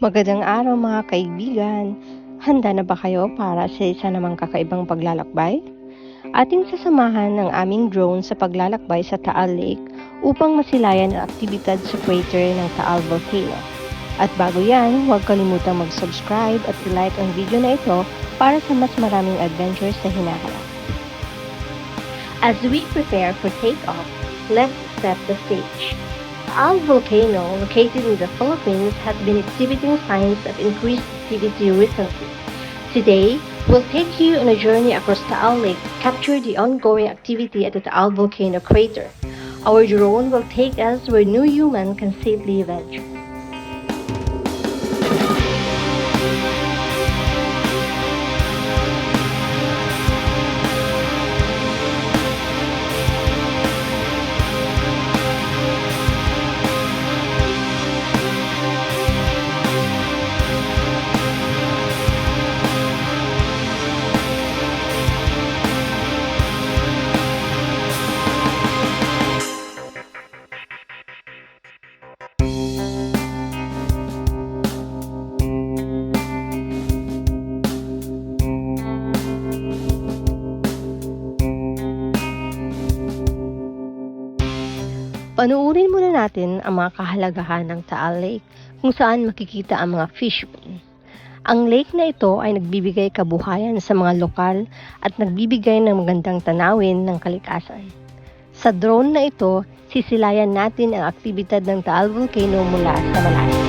Magandang araw mga kaibigan. Handa na ba kayo para sa isa namang kakaibang paglalakbay? Ating sasamahan ng aming drone sa paglalakbay sa Taal Lake upang masilayan ang aktibidad sa crater ng Taal Volcano. At bago yan, huwag kalimutang mag-subscribe at i-like ang video na ito para sa mas maraming adventures na hinaharap. As we prepare for takeoff, let's set the stage. Taal Volcano, located in the Philippines, has been exhibiting signs of increased activity recently. Today, we'll take you on a journey across Taal Lake to capture the ongoing activity at the Taal Volcano Crater. Our drone will take us where no human can safely venture. Panuurin muna natin ang mga kahalagahan ng Taal Lake kung saan makikita ang mga fish pond. Ang lake na ito ay nagbibigay kabuhayan sa mga lokal at nagbibigay ng magandang tanawin ng kalikasan. Sa drone na ito, sisilayan natin ang aktibidad ng Taal Volcano mula sa malayo.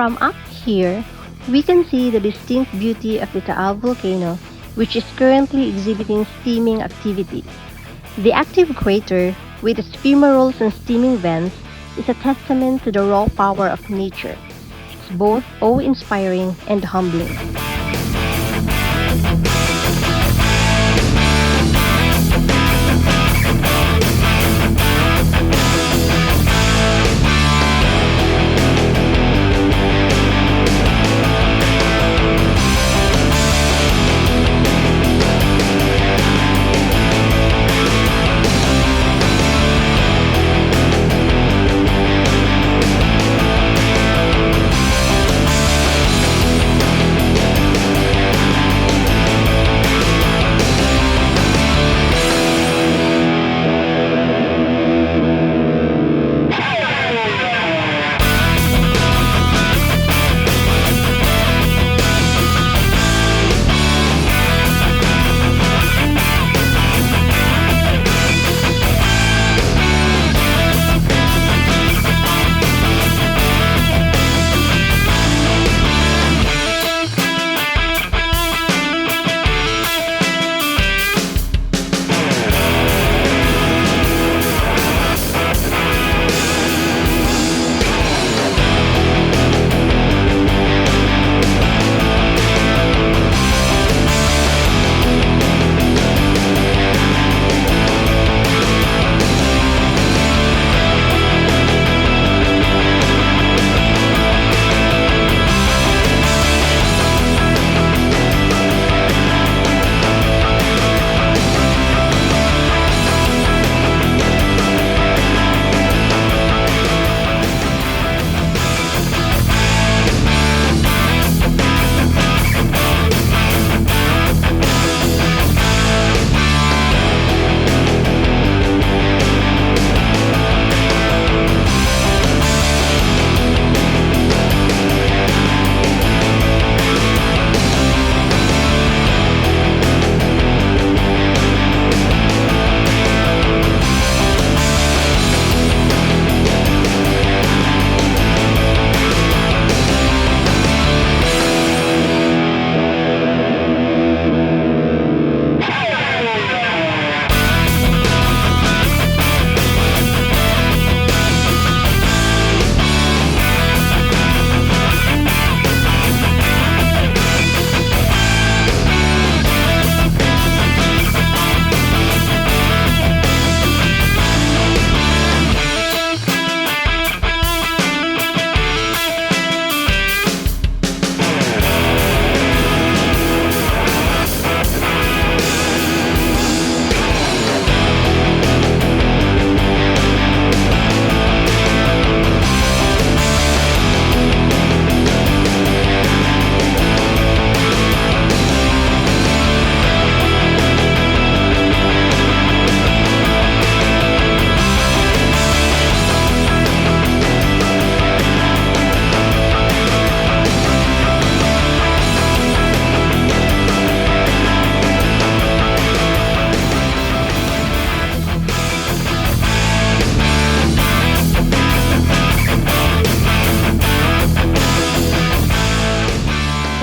From up here, we can see the distinct beauty of the Taal Volcano, which is currently exhibiting steaming activity. The active crater, with its fumaroles and steaming vents, is a testament to the raw power of nature. It's both awe-inspiring and humbling.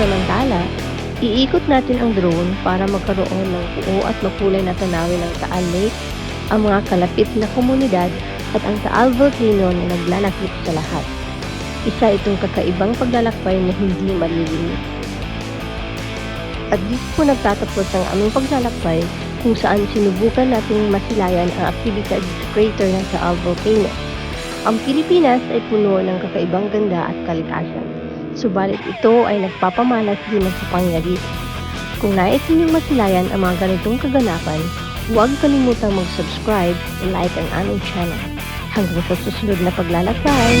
Samantala, iikot natin ang drone para magkaroon ng buo at makulay na tanawin ng Taal Lake, ang mga kalapit na komunidad at ang Taal Volcano na naglalakip sa lahat. Isa itong kakaibang paglalakbay na hindi malilimutan. At dito po nagtatapos ang aming paglalakbay kung saan sinubukan nating masilayan ang aktibidad sa crater ng Taal Volcano. Ang Pilipinas ay puno ng kakaibang ganda at kalikasan. Subalit ito ay nagpapamalas din ng kapangyarihan. Kung nais ninyong masilayan ang mga ganitong kaganapan, huwag kalimutang mag-subscribe at like ang aming channel. Hanggang sa susunod na paglalakbay!